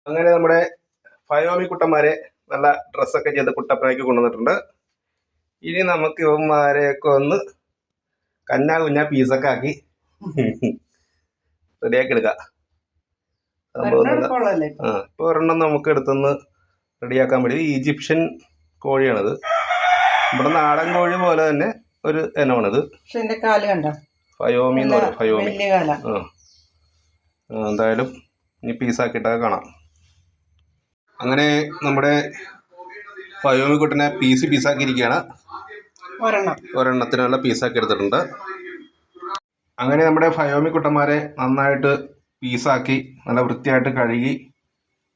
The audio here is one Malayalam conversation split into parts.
അങ്ങനെ നമ്മുടെ ഫയോമി കുട്ടന്മാരെ നല്ല ഡ്രസ്സൊക്കെ ചെയ്ത് കുട്ടപ്പനാക്കി കൊണ്ടുവന്നിട്ടുണ്ട്. ഇനി നമുക്ക് ഇവന്മാരെയൊക്കെ ഒന്ന് കഞ്ഞാ കുഞ്ഞാ പീസൊക്കെ ആക്കി റെഡിയാക്കി എടുക്കാം. ഇപ്പൊ ഒരെണ്ണം നമുക്ക് എടുത്തൊന്ന് റെഡിയാക്കാൻ വേണ്ടി ഈജിപ്ഷ്യൻ കോഴിയാണിത്. നമ്മുടെ നാടൻ കോഴി പോലെ തന്നെ ഒരു ഇനമാണിത്. ഫയോമി എന്ന് പറയും. ഫയോമി. എന്തായാലും ഇനി പീസാക്കിയിട്ടൊക്കെ കാണാം. അങ്ങനെ നമ്മുടെ ഫയോമി കുട്ടനെ പീസാക്കിയിരിക്കുകയാണ്. ഒരെണ്ണത്തിനുള്ള പീസാക്കി എടുത്തിട്ടുണ്ട്. അങ്ങനെ നമ്മുടെ ഫയോമി കുട്ടന്മാരെ നന്നായിട്ട് പീസാക്കി നല്ല വൃത്തിയായിട്ട് കഴുകി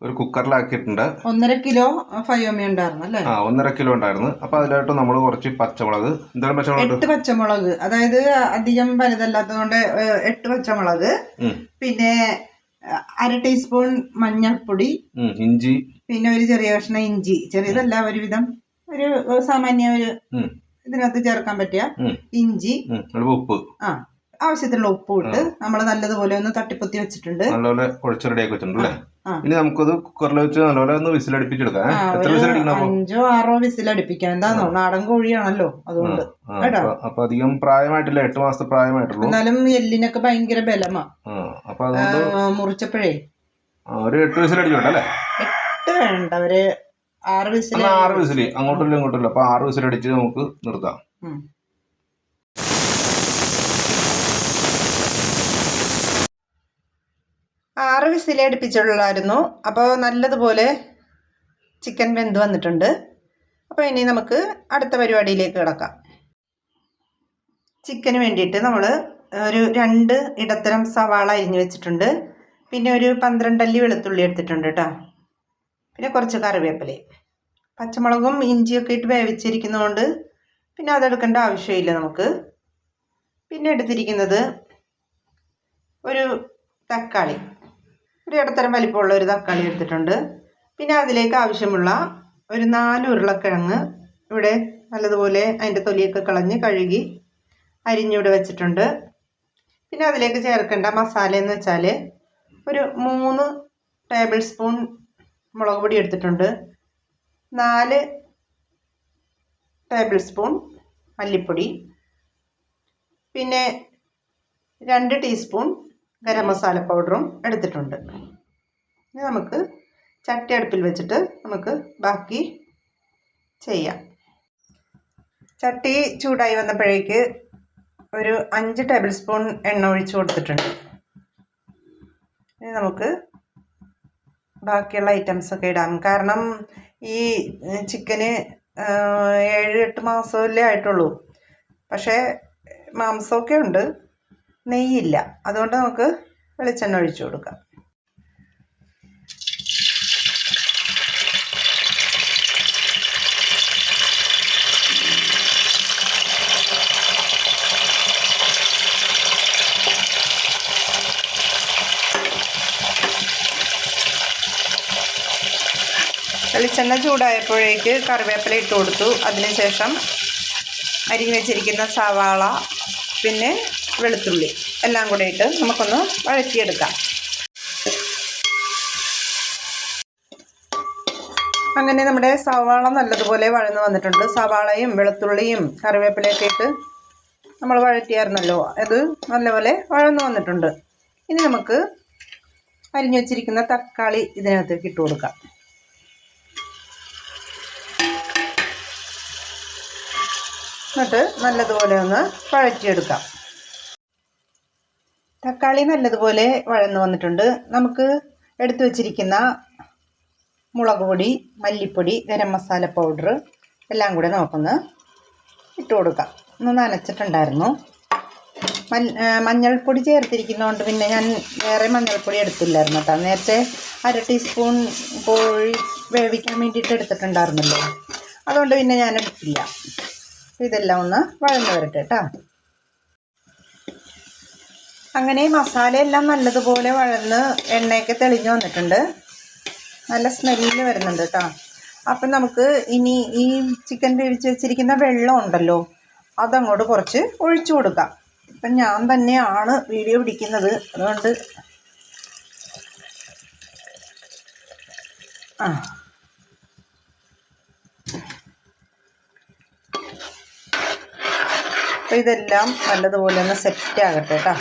ഒരു കുക്കറിലാക്കിയിട്ടുണ്ട്. 1.5 കിലോ ഫയോമി ഉണ്ടായിരുന്നു അല്ലേ? 1.5 കിലോ ഉണ്ടായിരുന്നു. അപ്പൊ അതിലായിട്ട് നമ്മൾ കുറച്ച് പച്ചമുളക്, എന്താണ് പച്ചമുളക്? 8 പച്ചമുളക്, അതായത് അധികം വലുതല്ലാത്തതുകൊണ്ട് 8 പച്ചമുളക്, പിന്നെ 1/2 ടീസ്പൂൺ മഞ്ഞൾപ്പൊടി, ഇഞ്ചി, പിന്നെ ഒരു ചെറിയ കഷ്ണം ഇഞ്ചി, ചെറിയതല്ല ഒരുവിധം ഒരു സാമാന്യ ഒരു ഇതിനകത്ത് ചേർക്കാൻ പറ്റിയ ഇഞ്ചി, ഉപ്പ്, ആവശ്യത്തിനുള്ള ഉപ്പ് ഇട്ട് നമ്മൾ നല്ലതുപോലെ ഒന്ന് തട്ടിപ്പൊത്തി വെച്ചിട്ടുണ്ട്. നല്ലപോലെ കുഴച്ച് റെഡിയാക്കി വെച്ചിട്ടുണ്ട്. ഇനി നമുക്കത് കുക്കറിൽ വെച്ച് നല്ലപോലെ ഒന്ന് വിസിലടിപ്പിച്ചെടുക്കാം. 5 or 6 വിസിലടിപ്പിക്കാം. എന്താണോ, നാടൻ കോഴിയാണല്ലോ, അതുകൊണ്ട് കേട്ടോ. അപ്പൊ അധികം പ്രായമായിട്ടില്ല, 8 മാസത്തെ പ്രായമായിട്ടുള്ളൂ. എന്നാലും എല്ലിനൊക്കെ ഭയങ്കര ബലമാ. അപ്പൊ അതുകൊണ്ട് മുറിച്ചപ്പോഴേ ഒരു 8 വിസിലടിക്കട്ടെ അല്ലേ? 8 വേണ്ട, ഒരു 6 വിസിൽ. 6 വിസില് അങ്ങോട്ടില്ല ഇങ്ങോട്ടില്ല. അപ്പൊ 6 വിസിലടിച്ച് നമുക്ക് നിർത്താം. 6 വിസിലടുപ്പിച്ചുള്ളായിരുന്നു. അപ്പോൾ നല്ലതുപോലെ ചിക്കൻ വെന്ത് വന്നിട്ടുണ്ട്. അപ്പോൾ ഇനി നമുക്ക് അടുത്ത പരിപാടിയിലേക്ക് കിടക്കാം. ചിക്കന് വേണ്ടിയിട്ട് നമ്മൾ ഒരു 2 ഇടത്തരം സവാള അരിഞ്ഞ് വെച്ചിട്ടുണ്ട്. പിന്നെ ഒരു 12 അല്ലി വെളുത്തുള്ളി എടുത്തിട്ടുണ്ട് കേട്ടോ. പിന്നെ കുറച്ച് കറിവേപ്പിലയും പച്ചമുളകും ഇഞ്ചിയൊക്കെ ഇട്ട് വേവിച്ചിരിക്കുന്നതുകൊണ്ട് പിന്നെ അതെടുക്കേണ്ട ആവശ്യമില്ല നമുക്ക്. പിന്നെ എടുത്തിരിക്കുന്നത് ഒരു തക്കാളി, ഒരു ഇടത്തരം വലിപ്പമുള്ള ഒരു തക്കാളി എടുത്തിട്ടുണ്ട്. പിന്നെ അതിലേക്ക് ആവശ്യമുള്ള ഒരു 4 ഉരുളക്കിഴങ്ങ് ഇവിടെ നല്ലതുപോലെ അതിൻ്റെ തൊലിയൊക്കെ കളഞ്ഞ് കഴുകി അരിഞ്ഞിവിടെ വെച്ചിട്ടുണ്ട്. പിന്നെ അതിലേക്ക് ചേർക്കേണ്ട മസാല എന്ന് വെച്ചാൽ ഒരു 3 ടേബിൾ സ്പൂൺ മുളക് പൊടി എടുത്തിട്ടുണ്ട്, 4 ടേബിൾ സ്പൂൺ മല്ലിപ്പൊടി, പിന്നെ 2 ടീസ്പൂൺ ഗരം മസാല പൗഡറും എടുത്തിട്ടുണ്ട്. ഇനി നമുക്ക് ചട്ടി അടുപ്പിൽ വെച്ചിട്ട് നമുക്ക് ബാക്കി ചെയ്യാം. ചട്ടി ചൂടായി വന്നപ്പോഴേക്ക് ഒരു 5 ടേബിൾ സ്പൂൺ എണ്ണ ഒഴിച്ച് കൊടുത്തിട്ടുണ്ട്. ഇനി നമുക്ക് ബാക്കിയുള്ള ഐറ്റംസൊക്കെ ഇടാം. കാരണം ഈ ചിക്കന് 7-8 മാസമല്ലേ ആയിട്ടുള്ളൂ, പക്ഷേ മാംസമൊക്കെ ഉണ്ട്, നെയ്യില്ല. അതുകൊണ്ട് നമുക്ക് വെളിച്ചെണ്ണ ഒഴിച്ചു കൊടുക്കാം. വെളിച്ചെണ്ണ ചൂടായപ്പോഴേക്ക് കറിവേപ്പില ഇട്ട് കൊടുത്തു. അതിനുശേഷം അരിഞ്ഞ് വെച്ചിരിക്കുന്ന സവാള പിന്നെ വെളുത്തുള്ളി എല്ലാം കൂടെ ഇട്ട് നമുക്കൊന്ന് വഴറ്റിയെടുക്കാം. അങ്ങനെ നമ്മുടെ സവാള നല്ലതുപോലെ വഴന്ന് വന്നിട്ടുണ്ട്. സവാളയും വെളുത്തുള്ളിയും കറിവേപ്പിലയൊക്കെ ഇട്ട് നമ്മൾ വഴറ്റിയായിരുന്നല്ലോ, അത് നല്ലപോലെ വഴന്ന് വന്നിട്ടുണ്ട്. ഇനി നമുക്ക് അരിഞ്ഞു വെച്ചിരിക്കുന്ന തക്കാളി ഇതിനകത്തേക്ക് ഇട്ട് കൊടുക്കാം. എന്നിട്ട് നല്ലതുപോലെ ഒന്ന് വഴറ്റിയെടുക്കാം. തക്കാളി നല്ലതുപോലെ വഴന്ന് വന്നിട്ടുണ്ട്. നമുക്ക് എടുത്തു വച്ചിരിക്കുന്ന മുളക് പൊടി, മല്ലിപ്പൊടി, ഗരം മസാല പൗഡർ എല്ലാം കൂടെ നമുക്കൊന്ന് ഇട്ട് കൊടുക്കാം. ഒന്ന് നനച്ചിട്ടുണ്ടായിരുന്നു. മഞ്ഞൾപ്പൊടി ചേർത്തിരിക്കുന്നതുകൊണ്ട് പിന്നെ ഞാൻ വേറെ മഞ്ഞൾപ്പൊടി എടുത്തില്ലായിരുന്നു കേട്ടോ. നേരത്തെ 1/2 ടീസ്പൂൺ കോഴി വേവിക്കാൻ വേണ്ടിയിട്ട് എടുത്തിട്ടുണ്ടായിരുന്നല്ലോ, അതുകൊണ്ട് പിന്നെ ഞാൻ എടുത്തില്ല. ഇതെല്ലാം ഒന്ന് വഴന്ന് വരട്ടെ കേട്ടോ. അങ്ങനെ മസാലയെല്ലാം നല്ലതുപോലെ വഴന്ന് എണ്ണയൊക്കെ തെളിഞ്ഞ് വന്നിട്ടുണ്ട്. നല്ല സ്മെല്ല് വരുന്നുണ്ട് കേട്ടോ. അപ്പം നമുക്ക് ഇനി ഈ ചിക്കൻ വേവിച്ച് വെച്ചിരിക്കുന്ന വെള്ളം ഉണ്ടല്ലോ, അതങ്ങോട്ട് കുറച്ച് ഒഴിച്ചു കൊടുക്കാം. ഇപ്പം ഞാൻ തന്നെയാണ് വീഡിയോ പിടിക്കുന്നത്, അതുകൊണ്ട് അപ്പോൾ ഇതെല്ലാം നല്ലതുപോലെ ഒന്ന് സെറ്റ് ആകട്ടെ കേട്ടോ.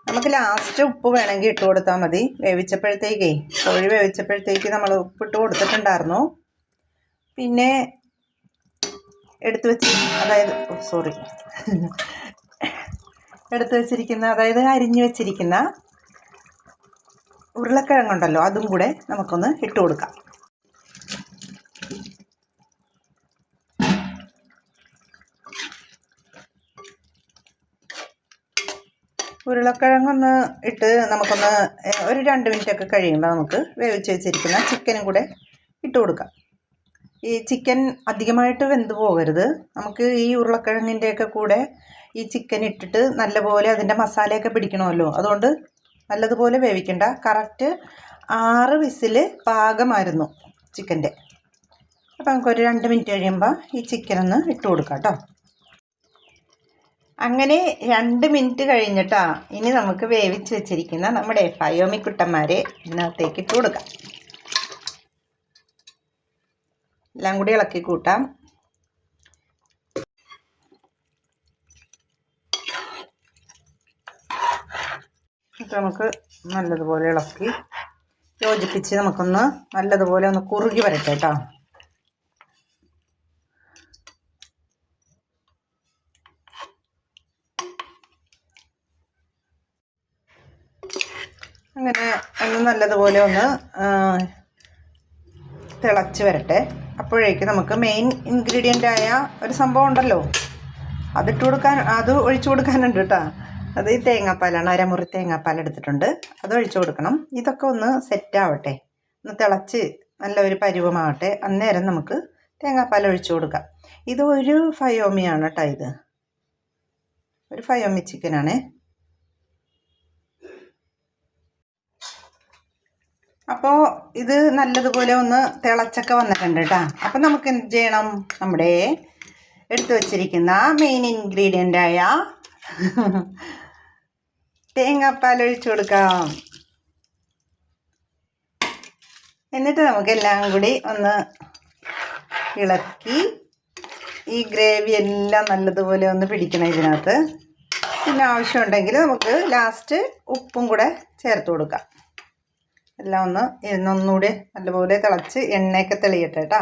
നമുക്ക് ലാസ്റ്റ് ഉപ്പ് വേണമെങ്കിൽ ഇട്ട് കൊടുത്താൽ മതി. കോഴി വേവിച്ചപ്പോഴത്തേക്ക് നമ്മൾ ഉപ്പിട്ട് കൊടുത്തിട്ടുണ്ടായിരുന്നു. പിന്നെ എടുത്തു വെച്ചിരിക്കുന്ന അതായത് അരിഞ്ഞു വെച്ചിരിക്കുന്ന ഉരുളക്കിഴങ്ങുണ്ടല്ലോ, അതും കൂടെ നമുക്കൊന്ന് ഇട്ട് കൊടുക്കാം. ഉരുളക്കിഴങ്ങൊന്ന് ഇട്ട് നമുക്കൊന്ന് ഒരു 2 മിനിറ്റൊക്കെ കഴിയുമ്പോൾ നമുക്ക് വേവിച്ച് വെച്ചിരിക്കുന്ന ചിക്കനും കൂടെ ഇട്ട് കൊടുക്കാം. ഈ ചിക്കൻ അധികമായിട്ട് വെന്ത് പോകരുത്. നമുക്ക് ഈ ഉരുളക്കിഴങ്ങിൻ്റെയൊക്കെ കൂടെ ഈ ചിക്കൻ ഇട്ടിട്ട് നല്ലപോലെ അതിൻ്റെ മസാലയൊക്കെ പിടിക്കണമല്ലോ. അതുകൊണ്ട് നല്ലതുപോലെ വേവിക്കണ്ട. കറക്റ്റ് 6 വിസിൽ പാകമായിരുന്നു ചിക്കൻ്റെ. അപ്പോൾ നമുക്കൊരു 2 മിനിറ്റ് കഴിയുമ്പോൾ ഈ ചിക്കനൊന്ന് ഇട്ട് കൊടുക്കാം കേട്ടോ. അങ്ങനെ 2 മിനിറ്റ് കഴിഞ്ഞിട്ടാ ഇനി നമുക്ക് വേവിച്ച് വെച്ചിരിക്കുന്ന നമ്മുടെ ഫയോമി കുട്ടന്മാരെ ഇതിനകത്തേക്ക് ഇട്ട് കൊടുക്കാം. എല്ലാം കൂടി ഇളക്കി കൂട്ടാം. നമുക്ക് നല്ലതുപോലെ ഇളക്കി യോജിപ്പിച്ച് നമുക്കൊന്ന് നല്ലതുപോലെ ഒന്ന് കുറുകി വരട്ടെ കേട്ടോ. അങ്ങനെ ഒന്ന് നല്ലതുപോലെ ഒന്ന് തിളച്ച് വരട്ടെ. അപ്പോഴേക്ക് നമുക്ക് മെയിൻ ഇൻഗ്രീഡിയൻ്റായ ഒരു സംഭവം ഉണ്ടല്ലോ, അത് ഒഴിച്ചു കൊടുക്കാനുണ്ട് കേട്ടോ. അത് ഈ തേങ്ങാപ്പാലാണ്. അരമുറി തേങ്ങാപ്പാൽ എടുത്തിട്ടുണ്ട്, അത് ഒഴിച്ചു കൊടുക്കണം. ഇതൊക്കെ ഒന്ന് സെറ്റാവട്ടെ, ഒന്ന് തിളച്ച് നല്ലൊരു പരുവമാവട്ടെ. അന്നേരം നമുക്ക് തേങ്ങാപ്പാൽ ഒഴിച്ചു കൊടുക്കാം. ഇത് ഒരു ഫയോമിയാണ് കേട്ടോ. ഇത് ഒരു ഫയോമി ചിക്കനാണേ. അപ്പോൾ ഇത് നല്ലതുപോലെ ഒന്ന് തിളച്ചൊക്കെ വന്നിട്ടുണ്ട് കേട്ടോ. അപ്പം നമുക്ക് എന്ത് ചെയ്യണം, നമ്മുടെ എടുത്തു വച്ചിരിക്കുന്ന മെയിൻ ഇൻഗ്രീഡിയൻ്റായ തേങ്ങാപ്പാൽ ഒഴിച്ചു കൊടുക്കാം. എന്നിട്ട് നമുക്കെല്ലാം കൂടി ഒന്ന് ഇളക്കി ഈ ഗ്രേവി എല്ലാം നല്ലതുപോലെ ഒന്ന് പിടിക്കണം ഇതിനകത്ത്. പിന്നെ ആവശ്യമുണ്ടെങ്കിൽ നമുക്ക് ലാസ്റ്റ് ഉപ്പും കൂടെ ചേർത്ത് കൊടുക്കാം. എല്ലാം ഒന്നുകൂടി നല്ലപോലെ തിളച്ച് എണ്ണയൊക്കെ തെളിയട്ടെ കേട്ടോ.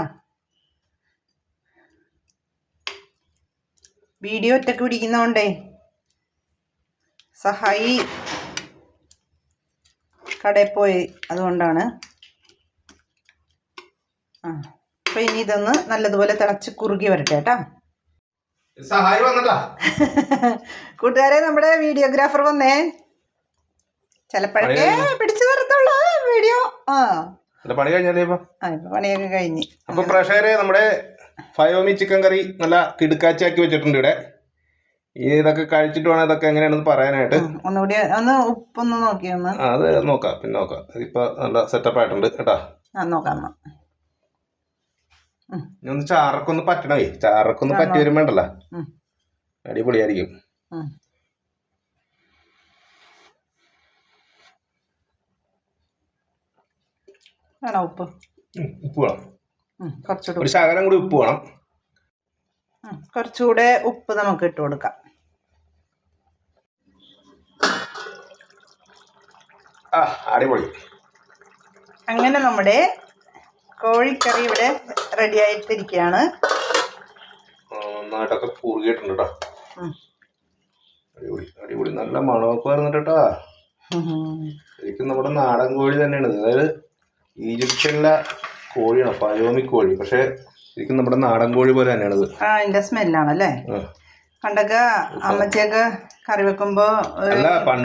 വീഡിയോ ഒറ്റയ്ക്ക് പിടിക്കുന്നതുകൊണ്ടേ സഹായി കടയിൽ പോയി, അതുകൊണ്ടാണ്. അപ്പോൾ ഇനി ഇതൊന്ന് നല്ലതുപോലെ തിളച്ച് കുറുകി വരട്ടെ കേട്ടോ. സഹായി വന്നട്ടാ കൂട്ടുകാരെ, നമ്മുടെ വീഡിയോഗ്രാഫർ വന്നേ. ചിലപ്പോഴൊക്കെ പിടിച്ചു തരത്തുള്ളൂ വീഡിയോ. പണി കഴിഞ്ഞാലേ ഇപ്പൊ പണിയൊക്കെ കഴിഞ്ഞ്. അപ്പൊ പ്രേക്ഷകരെ, നമ്മുടെ ഫയോമി ചിക്കൻ കറി നല്ല കിടുക്കാച്ചാക്കി വെച്ചിട്ടുണ്ട് ഇവിടെ. ഇനി ഇതൊക്കെ കഴിച്ചിട്ട് വേണം ഇതൊക്കെ എങ്ങനെയാണെന്ന് പറയാനായിട്ട്. ഒന്നുകൂടി ഒന്ന് ഉപ്പൊന്ന് നോക്കി അത് നോക്കാം, പിന്നെ നോക്കാം. ഇതിപ്പോ നല്ല സെറ്റപ്പ് ആയിട്ടുണ്ട് കേട്ടാ. നോക്കാം. ഇനി ഒന്ന് ചാറക്കൊന്ന് പറ്റണേ. ചാറക്കൊന്ന് പറ്റി വരുമ്പോണ്ടല്ലോ അടിപൊളിയായിരിക്കും. വേണോ ഉപ്പ്? ഉപ്പ് വേണം, കുറച്ചുകൂടെ ഒരു ശകലം കൂടി ഉപ്പ് വേണം. കുറച്ചുകൂടെ ഉപ്പ് നമുക്ക് ഇട്ട് കൊടുക്കാം. അടിപൊളി. അങ്ങനെ നമ്മുടെ കോഴിക്കറി ഇവിടെ റെഡി ആയിട്ടിരിക്കുകയാണ്. നന്നായിട്ടൊക്കെ കുറുകിയിട്ടുണ്ട് കേട്ടോ. അടിപൊളി അടിപൊളി, നല്ല മണമൊക്കെ വരുന്നുണ്ട് കേട്ടോ. ശരിക്കും നമ്മുടെ നാടൻ കോഴി തന്നെയാണ്. അതായത് ഈജിപ്ഷ്യനിലെ കോഴിയാണ്, ഫയോമി കോഴി. പക്ഷെ ശരിക്കും നമ്മുടെ നാടൻ കോഴി പോലെ തന്നെയാണ് ഇത്. അതിന്റെ സ്മെല്ലാണല്ലേ. പണ്ടൊക്കെ അമ്മച്ചൊക്കെ കറി വെക്കുമ്പോ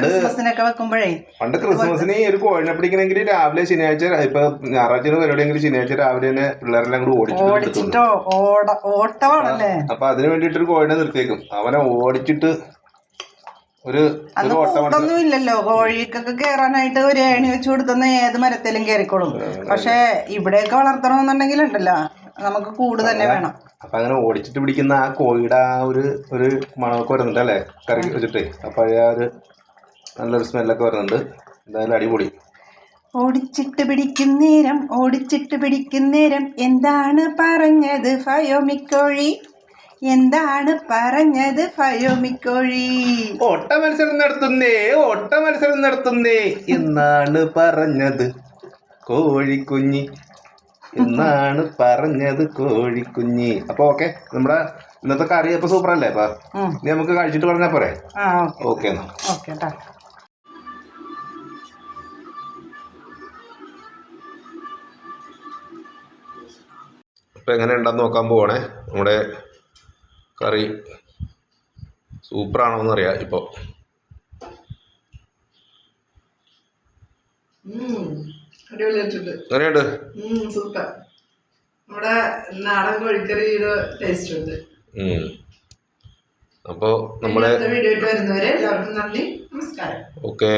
ക്രിസ്മസിനൊക്കെ വെക്കുമ്പോഴേ, പണ്ട് ക്രിസ്മസിന് ഒരു കോഴിനെ പിടിക്കണമെങ്കിൽ രാവിലെ ശനിയാഴ്ച, ഇപ്പൊ ഞായറാഴ്ച പരിപാടിയെങ്കിൽ ശനിയാഴ്ച രാവിലെ തന്നെ പിള്ളേരെല്ലാം കൂടി ഓടിച്ചിട്ടോ ഓട്ടമാണല്ലേ. അപ്പൊ അതിന് വേണ്ടിട്ടൊരു കോഴിനെ നിർത്തിയേക്കും. അവനെ ഓടിച്ചിട്ട് ഒന്നും ഇല്ലല്ലോ, കോഴിക്കൊക്കെ കേറാനായിട്ട് ഒരു ഏണി വെച്ച് കൊടുത്തുന്ന ഏത് മരത്തിലും കയറിക്കോളും. പക്ഷെ ഇവിടെയൊക്കെ വളർത്തണമെന്നുണ്ടെങ്കിൽ ഉണ്ടല്ലോ, നമുക്ക് കൂട് തന്നെ വേണം. അപ്പൊ അങ്ങനെ ഓടിച്ചിട്ട് പിടിക്കുന്ന ആ കോഴിയുടെ ആ ഒരു മണമൊക്കെ വരുന്നുണ്ട് അല്ലേ കറി വെച്ചിട്ട്. അപ്പൊ ആ ഒരു നല്ലൊരു സ്മെല്ലൊക്കെ വരുന്നുണ്ട്. എന്തായാലും അടിപൊളി. ഓടിച്ചിട്ട് പിടിക്കും നേരം എന്താണ് പറഞ്ഞത് ഫയോമിക്കോഴി? എന്താണ് പറഞ്ഞത് ഫയോമിക്കോഴി? ഓട്ട മത്സരം നടത്തുന്നേ എന്നാണ് പറഞ്ഞത് കോഴിക്കുഞ്ഞി. അപ്പൊ ഓക്കെ, നമ്മുടെ ഇന്നത്തെ കറി അപ്പൊ സൂപ്പർ അല്ലേ? അപ്പൊ ഇനി നമുക്ക് കഴിച്ചിട്ട് പറഞ്ഞാ പോരെ? ഓക്കെ എന്നാ. ഓക്കെ ട്ടാ. ഇപ്പം എങ്ങനെ ഉണ്ടെന്ന് നോക്കാൻ പോവാണേ. നമ്മുടെ കറി സൂപ്പറാണോ എന്നറിയാം ഇപ്പോൾ. എങ്ങനെയുണ്ട്? സൂപ്പർ. നമ്മുടെ നാടൻ കോഴിക്കറിയുടെ ടേസ്റ്റ് ഉണ്ട്. അപ്പോൾ നമ്മളെ വീഡിയോ വരുന്നവരെ എല്ലാവർക്കും നന്ദി, നമസ്കാരം. ഓക്കെ.